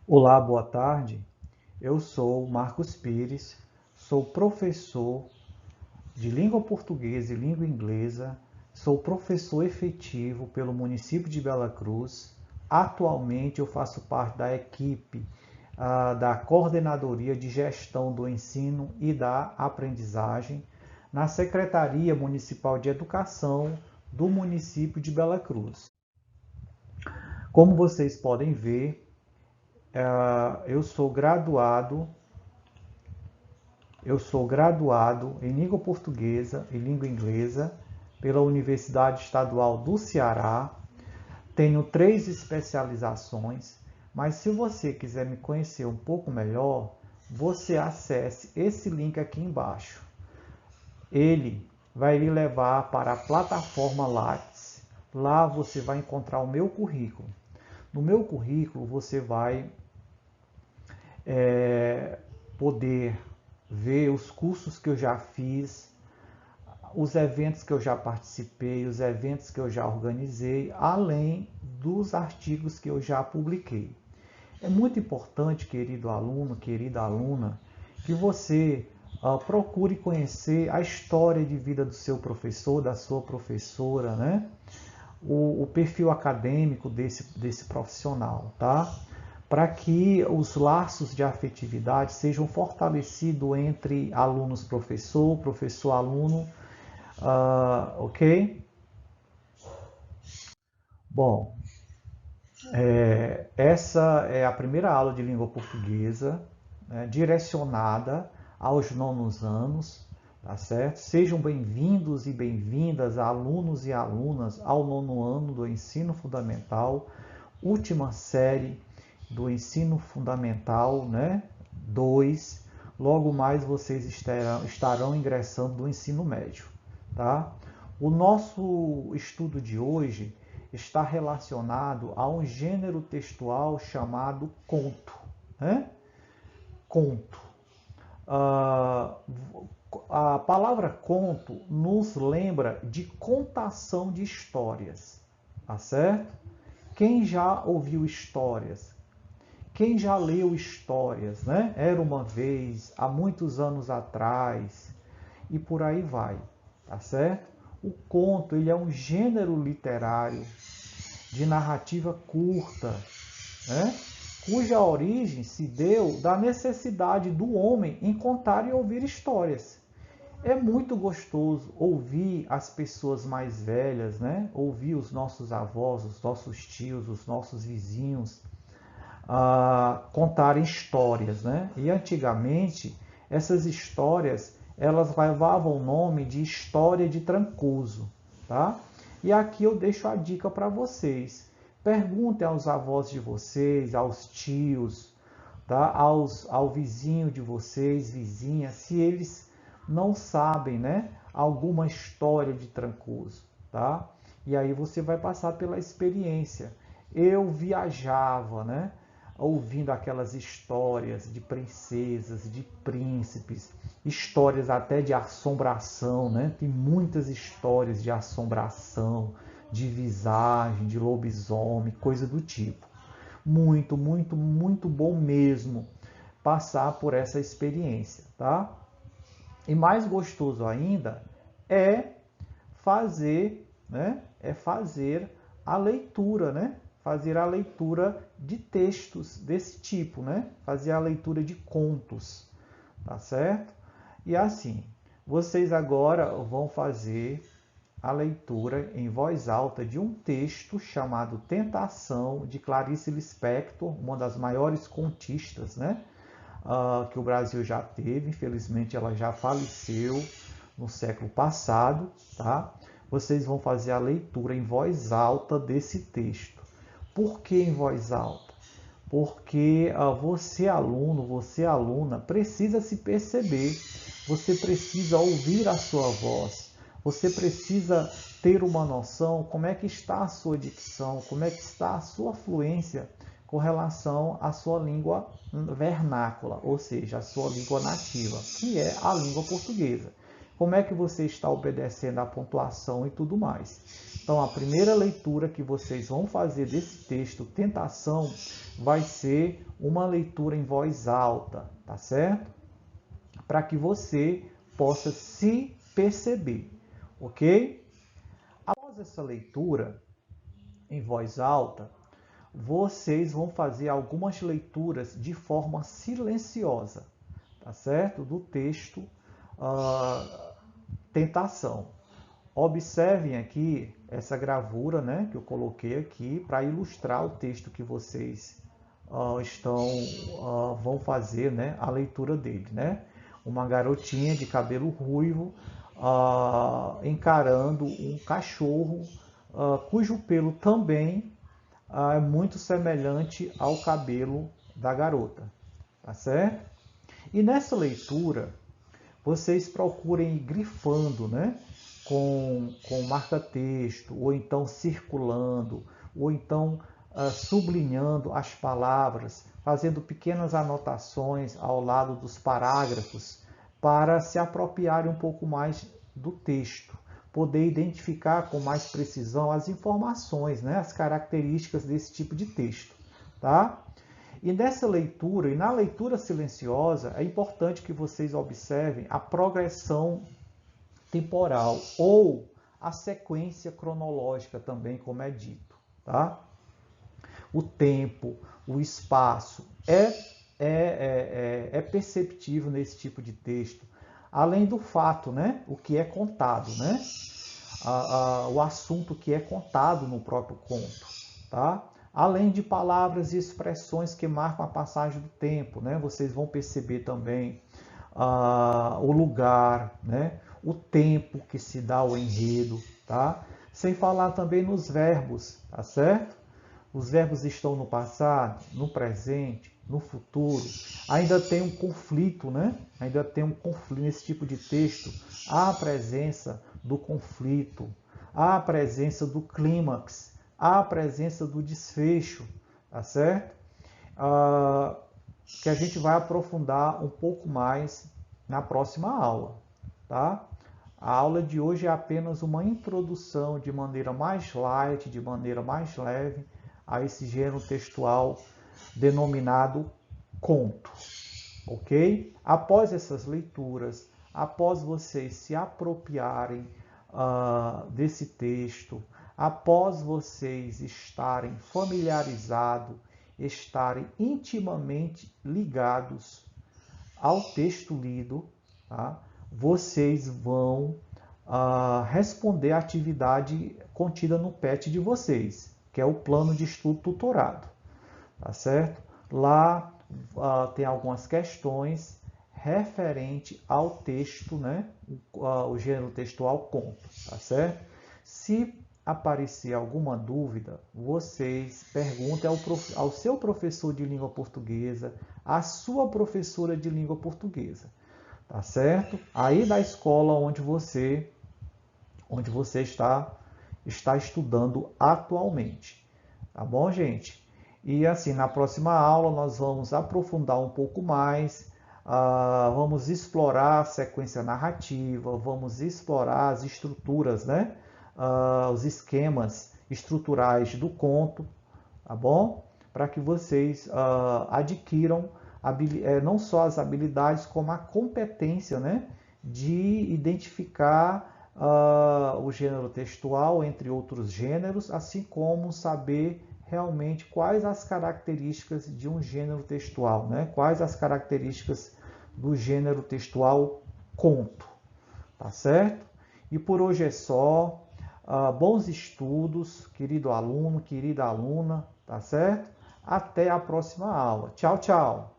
Olá, boa tarde. Eu sou Marcos Pires, sou professor de língua portuguesa e língua inglesa, sou professor efetivo pelo município de Bela Cruz. Atualmente eu faço parte da equipe da Coordenadoria de Gestão do Ensino e da Aprendizagem na Secretaria Municipal de Educação do município de Bela Cruz. Como vocês podem ver, eu sou graduado Eu sou graduado em língua portuguesa e língua inglesa pela Universidade Estadual do Ceará. Tenho 3 especializações, mas se você quiser me conhecer um pouco melhor, você acesse esse link aqui embaixo. Ele vai lhe levar para a plataforma Lattes. Lá você vai encontrar o meu currículo. No meu currículo você vai poder ver os cursos que eu já fiz, os eventos que eu já participei, os eventos que eu já organizei, além dos artigos que eu já publiquei. É muito importante, querido aluno, querida aluna, que você procure conhecer a história de vida do seu professor, da sua professora, né? O perfil acadêmico desse profissional, tá? Para que os laços de afetividade sejam fortalecidos entre alunos-professor, professor-aluno, ok? Bom, essa é a primeira aula de língua portuguesa, né, direcionada aos nonos anos, tá certo? Sejam bem-vindos e bem-vindas, alunos e alunas, ao nono ano do ensino fundamental, última série do ensino fundamental, né? 2. Logo mais vocês estarão ingressando no ensino médio, tá? O nosso estudo de hoje está relacionado a um gênero textual chamado conto, né? Conto. Ah, a palavra conto nos lembra de contação de histórias, tá certo? Quem já ouviu histórias? Quem já leu histórias, né? Era uma vez, há muitos anos atrás, e por aí vai, tá certo? O conto, ele é um gênero literário de narrativa curta, né? Cuja origem se deu da necessidade do homem em contar e ouvir histórias. É muito gostoso ouvir as pessoas mais velhas, né? Ouvir os nossos avós, os nossos tios, os nossos vizinhos contarem histórias, né? E antigamente essas histórias elas levavam o nome de história de Trancoso, tá? E aqui eu deixo a dica para vocês. Perguntem aos avós de vocês, aos tios, tá? Ao vizinho de vocês, vizinha, se eles não sabem, né? Alguma história de Trancoso, tá? E aí você vai passar pela experiência. Eu viajava, né? Ouvindo aquelas histórias de princesas, de príncipes, histórias até de assombração, né? Tem muitas histórias de assombração, de visagem, de lobisomem, coisa do tipo. Muito, muito, muito bom mesmo passar por essa experiência, tá? E mais gostoso ainda é fazer, né? É fazer a leitura, né? Fazer a leitura de textos desse tipo, né? Fazer a leitura de contos, tá certo? E assim, vocês agora vão fazer a leitura em voz alta de um texto chamado Tentação, de Clarice Lispector, uma das maiores contistas, né? Que o Brasil já teve. Infelizmente, ela já faleceu no século passado, tá? Vocês vão fazer a leitura em voz alta desse texto. Por que em voz alta? Porque você, aluno, você, aluna, precisa se perceber, você precisa ouvir a sua voz, você precisa ter uma noção como é que está a sua dicção, como é que está a sua fluência com relação à sua língua vernácula, ou seja, a sua língua nativa, que é a língua portuguesa. como é que você está obedecendo a pontuação e tudo mais. Então, a primeira leitura que vocês vão fazer desse texto, Tentação, vai ser uma leitura em voz alta, tá certo? Para que você possa se perceber, ok? Após essa leitura em voz alta, vocês vão fazer algumas leituras de forma silenciosa, tá certo? Do texto Tentação. Observem aqui essa gravura, né, que eu coloquei aqui para ilustrar o texto que vocês vão fazer, né, a leitura dele, né? Uma garotinha de cabelo ruivo encarando um cachorro cujo pelo também é muito semelhante ao cabelo da garota, tá certo? E nessa leitura, vocês procurem ir grifando, né? Com marca-texto, ou então circulando, ou então sublinhando as palavras, fazendo pequenas anotações ao lado dos parágrafos, para se apropriarem um pouco mais do texto, poder identificar com mais precisão as informações, né? As características desse tipo de texto, tá? E nessa leitura, e na leitura silenciosa, é importante que vocês observem a progressão temporal ou a sequência cronológica também, como é dito, tá? O tempo, o espaço é perceptível nesse tipo de texto, além do fato, né? O que é contado, né? O assunto que é contado no próprio conto, tá? Além de palavras e expressões que marcam a passagem do tempo, né? Vocês vão perceber também o lugar, né? O tempo que se dá ao enredo, tá? Sem falar também nos verbos, tá certo? Os verbos estão no passado, no presente, no futuro. Ainda tem um conflito, né? Ainda tem um conflito nesse tipo de texto. Há a presença do conflito, há a presença do clímax, há a presença do desfecho, tá certo? Que a gente vai aprofundar um pouco mais na próxima aula, tá? A aula de hoje é apenas uma introdução de maneira mais light, de maneira mais leve, a esse gênero textual denominado conto, ok? Após essas leituras, após vocês se apropriarem desse texto, após vocês estarem familiarizados, estarem intimamente ligados ao texto lido, tá? Vocês vão responder à atividade contida no PET de vocês, que é o plano de estudo tutorado, tá certo? Lá tem algumas questões referente ao texto, né? O gênero textual conto, tá certo? Se aparecer alguma dúvida, vocês perguntem ao seu professor de língua portuguesa, à sua professora de língua portuguesa, tá certo? Aí da escola onde você está estudando atualmente, tá bom, gente? E assim, na próxima aula nós vamos aprofundar um pouco mais, vamos explorar a sequência narrativa, vamos explorar as estruturas, né? Os esquemas estruturais do conto, tá bom? Para que vocês adquiram não só as habilidades, como a competência, né? De identificar o gênero textual entre outros gêneros, assim como saber realmente quais as características de um gênero textual, né? Quais as características do gênero textual conto, tá certo? E por hoje é só. Bons estudos, querido aluno, querida aluna, tá certo? Até a próxima aula. Tchau, tchau!